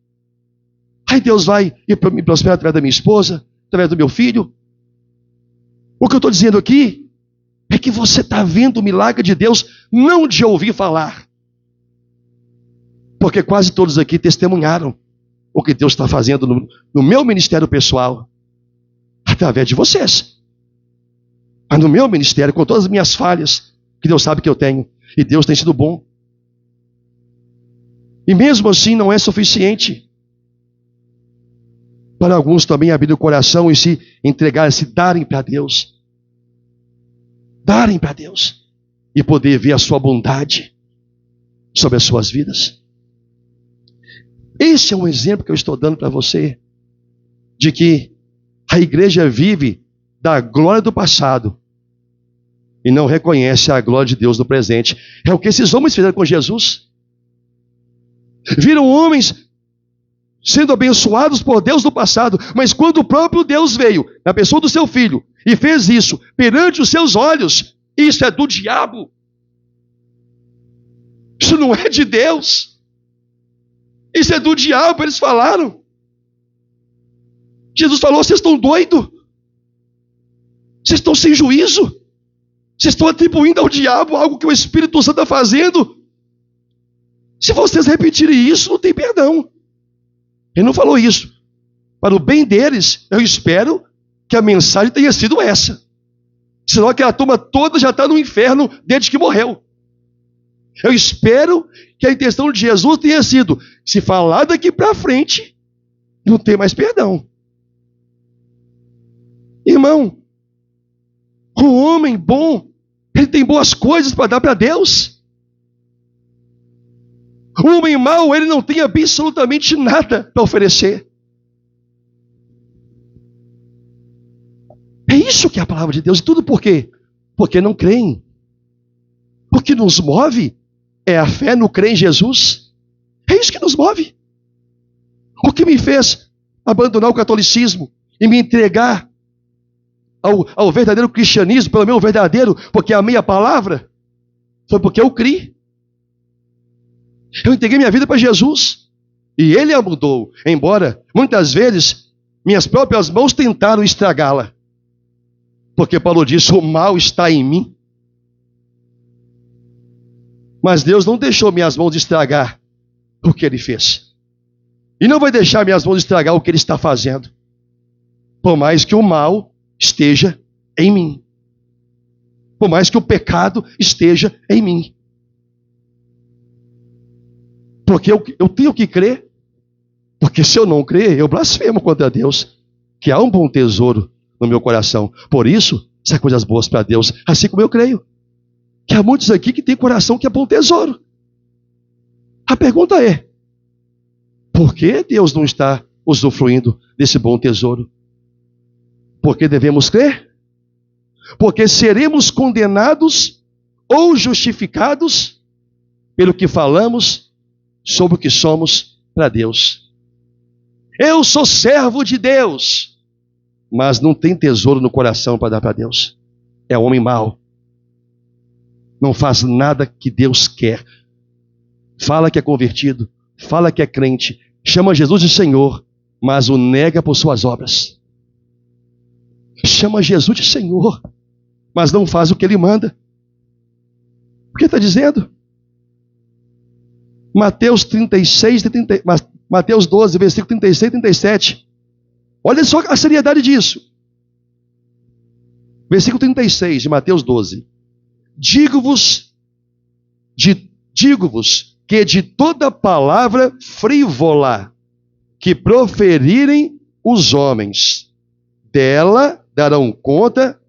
Aí Deus vai e me prospera através da minha esposa, através do meu filho. O que eu estou dizendo aqui é que você está vendo o milagre de Deus não de ouvir falar. Porque quase todos aqui testemunharam o que Deus está fazendo no meu ministério pessoal, através de vocês. Mas no meu ministério, com todas as minhas falhas, que Deus sabe que eu tenho, e Deus tem sido bom. E mesmo assim não é suficiente. Para alguns também abrir o coração e se entregar, se darem para Deus. Darem para Deus. E poder ver a sua bondade sobre as suas vidas. Esse é um exemplo que eu estou dando para você. De que a igreja vive da glória do passado. E não reconhece a glória de Deus no presente. É o que esses homens fizeram com Jesus. Viram homens sendo abençoados por Deus no passado, mas quando o próprio Deus veio, na pessoa do seu filho, e fez isso perante os seus olhos, isso é do diabo. Isso não é de Deus. Isso é do diabo, eles falaram. Jesus falou: vocês estão doidos? Vocês estão sem juízo? Vocês estão atribuindo ao diabo algo que o Espírito Santo está fazendo? Se vocês repetirem isso, não tem perdão. Ele não falou isso. Para o bem deles, eu espero que a mensagem tenha sido essa. Senão aquela turma toda já está no inferno desde que morreu. Eu espero que a intenção de Jesus tenha sido: se falar daqui para frente, não tem mais perdão. Irmão, um homem bom, ele tem boas coisas para dar para Deus. O homem mau, ele não tem absolutamente nada para oferecer. É isso que é a palavra de Deus. E tudo por quê? Porque não creem. O que nos move é a fé no crer em Jesus. É isso que nos move. O que me fez abandonar o catolicismo e me entregar ao verdadeiro cristianismo, pelo menos verdadeiro, porque amei a palavra, foi porque eu criei. Eu entreguei minha vida para Jesus e Ele a mudou, embora muitas vezes minhas próprias mãos tentaram estragá-la, porque Paulo disse: o mal está em mim. Mas Deus não deixou minhas mãos estragar o que Ele fez, e não vai deixar minhas mãos estragar o que Ele está fazendo, por mais que o mal esteja em mim, por mais que o pecado esteja em mim. Porque eu tenho que crer, porque se eu não crer, eu blasfemo contra Deus, que há um bom tesouro no meu coração. Por isso, sai coisas boas para Deus, assim como eu creio que há muitos aqui que têm coração que é bom tesouro. A pergunta é: por que Deus não está usufruindo desse bom tesouro? Porque devemos crer? Porque seremos condenados ou justificados pelo que falamos sobre o que somos para Deus. Eu sou servo de Deus, mas não tem tesouro no coração para dar para Deus. É um homem mau. Não faz nada que Deus quer. Fala que é convertido, fala que é crente, chama Jesus de Senhor, mas o nega por suas obras. Chama Jesus de Senhor, mas não faz o que Ele manda. O que está dizendo? Mateus 12, versículo 36 e 37. Olha só a seriedade disso. Versículo 36 de Mateus 12. Digo-vos que de toda palavra frívola que proferirem os homens, dela darão conta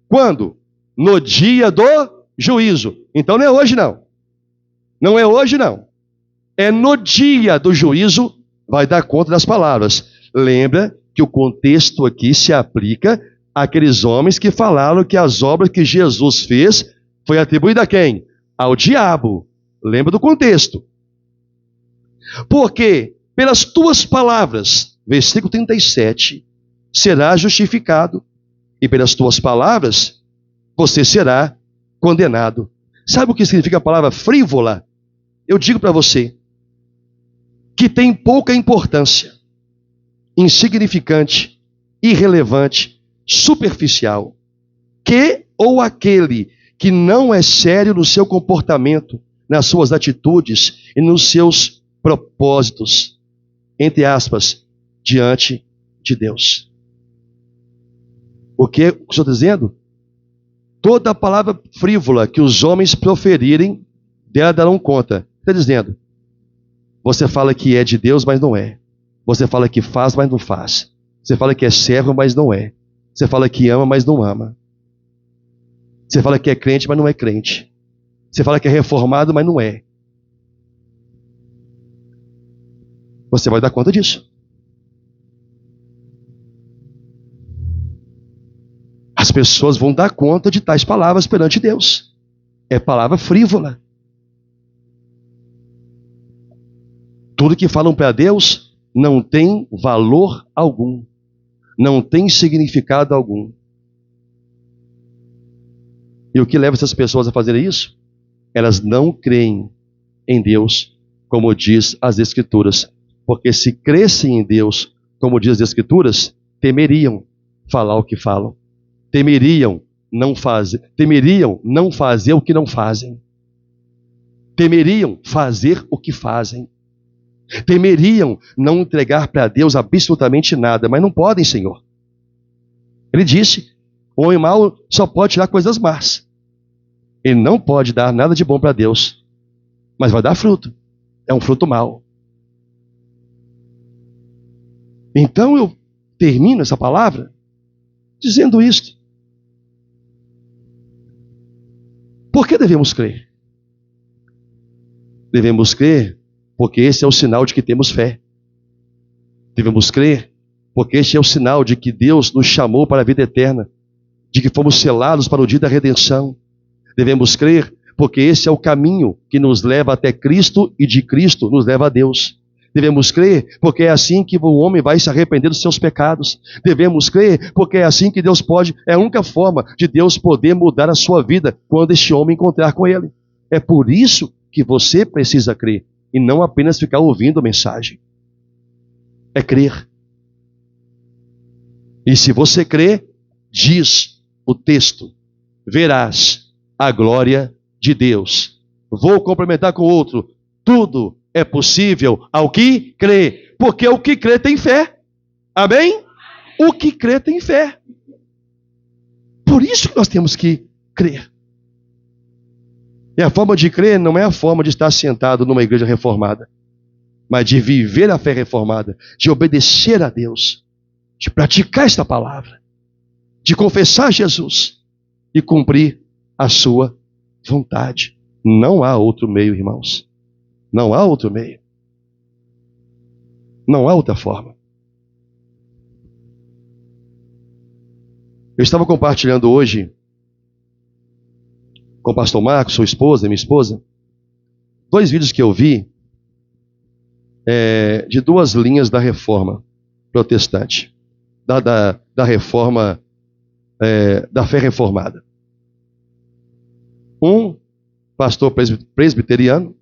quando? No dia do juízo. Então não é hoje não. Não é hoje não. É no dia do juízo vai dar conta das palavras. Lembra que o contexto aqui se aplica àqueles homens que falaram que as obras que Jesus fez foi atribuída a quem? Ao diabo. Lembra do contexto. Porque pelas tuas palavras, versículo 37, serás justificado, e pelas tuas palavras você será condenado. Sabe o que significa a palavra frívola? Eu digo para você que tem pouca importância, insignificante, irrelevante, superficial, que ou aquele que não é sério no seu comportamento, nas suas atitudes e nos seus propósitos, entre aspas, diante de Deus. O que o Senhor está dizendo? Toda palavra frívola que os homens proferirem, dela darão conta. Está dizendo, você fala que é de Deus, mas não é. Você fala que faz, mas não faz. Você fala que é servo, mas não é. Você fala que ama, mas não ama. Você fala que é crente, mas não é crente. Você fala que é reformado, mas não é. Você vai dar conta disso. As pessoas vão dar conta de tais palavras perante Deus. É palavra frívola. Tudo que falam para Deus não tem valor algum. Não tem significado algum. E o que leva essas pessoas a fazerem isso? Elas não creem em Deus, como diz as Escrituras. Porque se crescem em Deus, como diz as Escrituras, temeriam falar o que falam. Temeriam não fazer o que não fazem. Temeriam fazer o que fazem. Temeriam não entregar para Deus absolutamente nada, mas não podem, Senhor. Ele disse, o homem mau só pode tirar coisas más. Ele não pode dar nada de bom para Deus, mas vai dar fruto. É um fruto mau. Então eu termino essa palavra dizendo isto. Por que devemos crer? Devemos crer porque esse é o sinal de que temos fé. Devemos crer porque este é o sinal de que Deus nos chamou para a vida eterna, de que fomos selados para o dia da redenção. Devemos crer porque esse é o caminho que nos leva até Cristo e de Cristo nos leva a Deus. Devemos crer porque é assim que o homem vai se arrepender dos seus pecados. Devemos crer porque é assim que Deus pode, é a única forma de Deus poder mudar a sua vida quando este homem encontrar com Ele. É por isso que você precisa crer e não apenas ficar ouvindo a mensagem. É crer. E se você crê, diz o texto, verás a glória de Deus. Vou complementar com outro. Tudo é possível ao que crê, porque o que crê tem fé. Amém? O que crê tem fé. Por isso que nós temos que crer. E a forma de crer não é a forma de estar sentado numa igreja reformada, mas de viver a fé reformada, de obedecer a Deus, de praticar esta palavra, de confessar Jesus e cumprir a sua vontade. Não há outro meio, irmãos. Não há outro meio. Não há outra forma. Eu estava compartilhando hoje com o pastor Marcos, sua esposa e minha esposa, 2 vídeos que eu vi de 2 linhas da reforma protestante, da reforma, da fé reformada. Um pastor presbiteriano,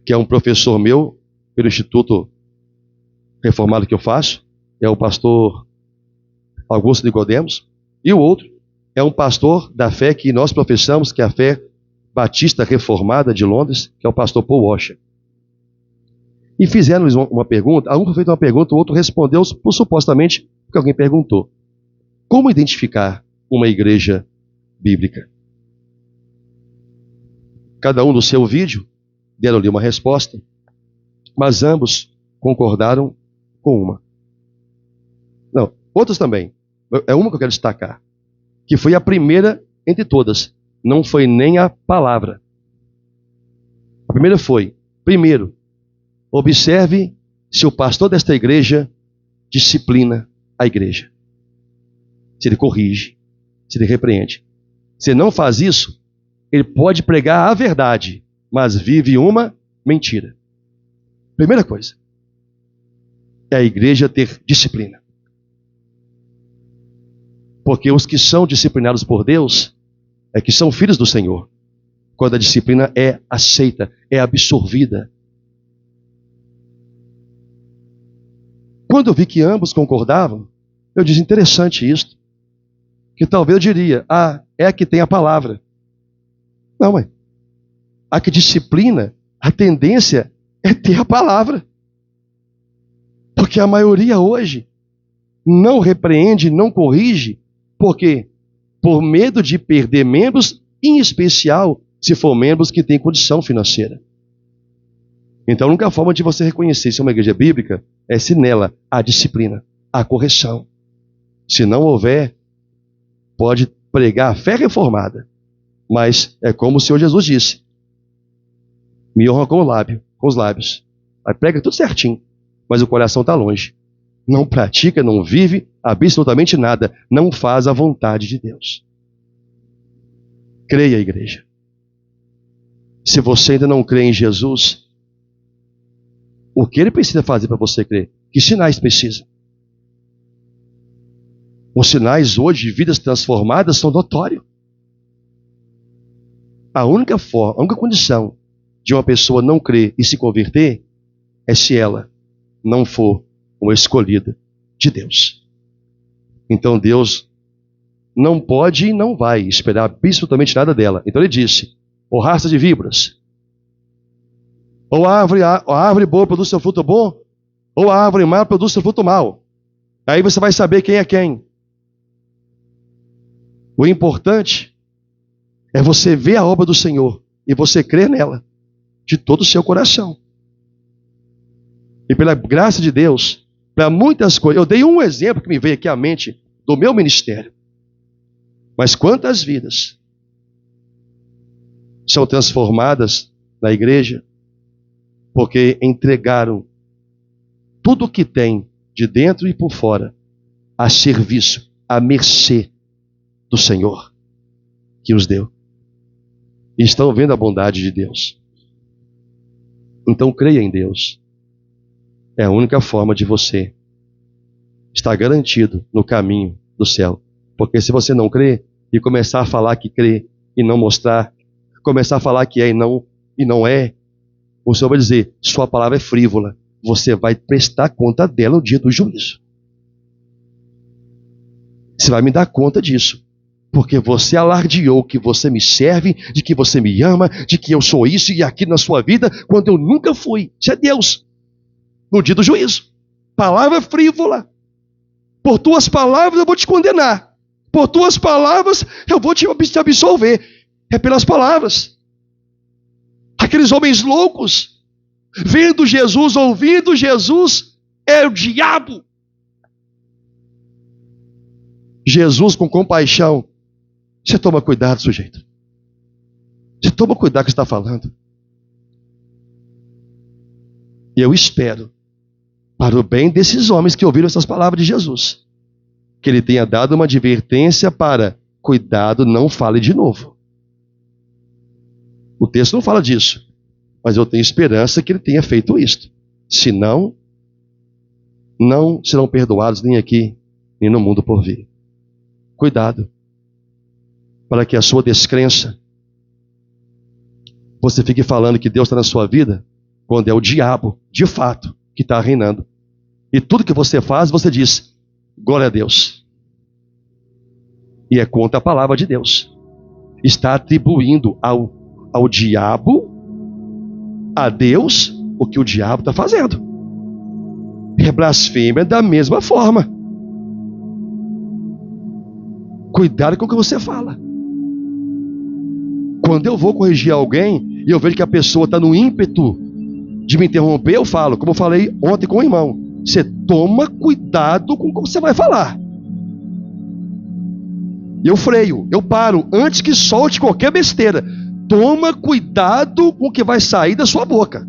que é um professor meu, pelo Instituto Reformado que eu faço, é o pastor Augusto Nicodemos, e o outro é um pastor da fé que nós professamos, que é a fé batista reformada de Londres, que é o pastor Paul Washer. E fizeram uma pergunta, um foi feito uma pergunta, o outro respondeu supostamente porque alguém perguntou. Como identificar uma igreja bíblica? Cada um no seu vídeo deram-lhe uma resposta, mas ambos concordaram com uma. Não, outros também. É uma que eu quero destacar, que foi a primeira entre todas. Não foi nem a palavra. A primeira foi, primeiro, observe se o pastor desta igreja disciplina a igreja. Se ele corrige, se ele repreende. Se ele não faz isso, ele pode pregar a verdade, mas vive uma mentira. Primeira coisa, é a igreja ter disciplina. Porque os que são disciplinados por Deus é que são filhos do Senhor. Quando a disciplina é aceita, é absorvida. Quando eu vi que ambos concordavam, eu disse, interessante isto. Que talvez eu diria, é a que tem a palavra. Não, mãe. A que disciplina, a tendência é ter a palavra. Porque a maioria hoje não repreende, não corrige. Por quê? Por medo de perder membros, em especial se for membros que têm condição financeira. Então a única forma de você reconhecer se é uma igreja bíblica é se nela há disciplina, há correção. Se não houver, pode pregar a fé reformada. Mas é como o Senhor Jesus disse. Me honra com os lábios. Aí prega tudo certinho, mas o coração está longe. Não pratica, não vive absolutamente nada. Não faz a vontade de Deus. Creia, igreja. Se você ainda não crê em Jesus, o que ele precisa fazer para você crer? Que sinais precisa? Os sinais hoje de vidas transformadas são notórios. A única forma, a única condição de uma pessoa não crer e se converter é se ela não for uma escolhida de Deus. Então Deus não pode e não vai esperar absolutamente nada dela. Então ele disse: ou raça de víboras, ou a árvore boa produz seu fruto bom, ou a árvore má produz seu fruto mau. Aí você vai saber quem é quem. O importante é você ver a obra do Senhor e você crer nela de todo o seu coração. E pela graça de Deus, para muitas coisas, eu dei um exemplo que me veio aqui à mente do meu ministério. Mas quantas vidas são transformadas na igreja porque entregaram tudo o que tem de dentro e por fora a serviço, à mercê do Senhor que os deu. E estão vendo a bondade de Deus. Então creia em Deus. É a única forma de você estar garantido no caminho do céu. Porque se você não crer e começar a falar que crê e não mostrar, começar a falar que é e não é, o Senhor vai dizer: sua palavra é frívola. Você vai prestar conta dela no dia do juízo. Você vai me dar conta disso. Porque você alardeou que você me serve, de que você me ama, de que eu sou isso e aquilo na sua vida, quando eu nunca fui. Isso é Deus. No dia do juízo. Palavra frívola. Por tuas palavras eu vou te condenar. Por tuas palavras eu vou te absolver. É pelas palavras. Aqueles homens loucos, vendo Jesus, ouvindo Jesus, é o diabo. Jesus, com compaixão: você toma cuidado, sujeito. Você toma cuidado com o que está falando. E eu espero, para o bem desses homens que ouviram essas palavras de Jesus, que ele tenha dado uma advertência para: cuidado, não fale de novo. O texto não fala disso, mas eu tenho esperança que ele tenha feito isto. Senão, não serão perdoados nem aqui, nem no mundo por vir. Cuidado, para que a sua descrença, você fique falando que Deus está na sua vida, quando é o diabo, de fato, que está reinando. E tudo que você faz, você diz: glória a Deus. E é contra a palavra de Deus. Está atribuindo ao diabo, a Deus, o que o diabo está fazendo. É blasfêmia da mesma forma. Cuidado com o que você fala. Quando eu vou corrigir alguém e eu vejo que a pessoa está no ímpeto de me interromper, eu falo, como eu falei ontem com o irmão: você toma cuidado com o que você vai falar. Eu freio, eu paro, antes que solte qualquer besteira. Toma cuidado com o que vai sair da sua boca.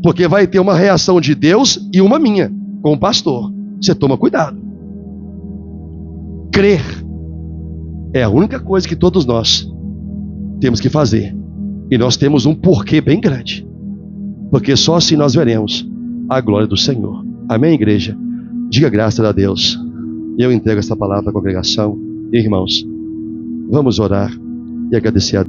Porque vai ter uma reação de Deus e uma minha, com o pastor. Você toma cuidado. Crer é a única coisa que todos nós temos que fazer. E nós temos um porquê bem grande. Porque só assim nós veremos a glória do Senhor. Amém, igreja? Diga graças a Deus. Eu entrego essa palavra à congregação. Irmãos, vamos orar e agradecer a Deus.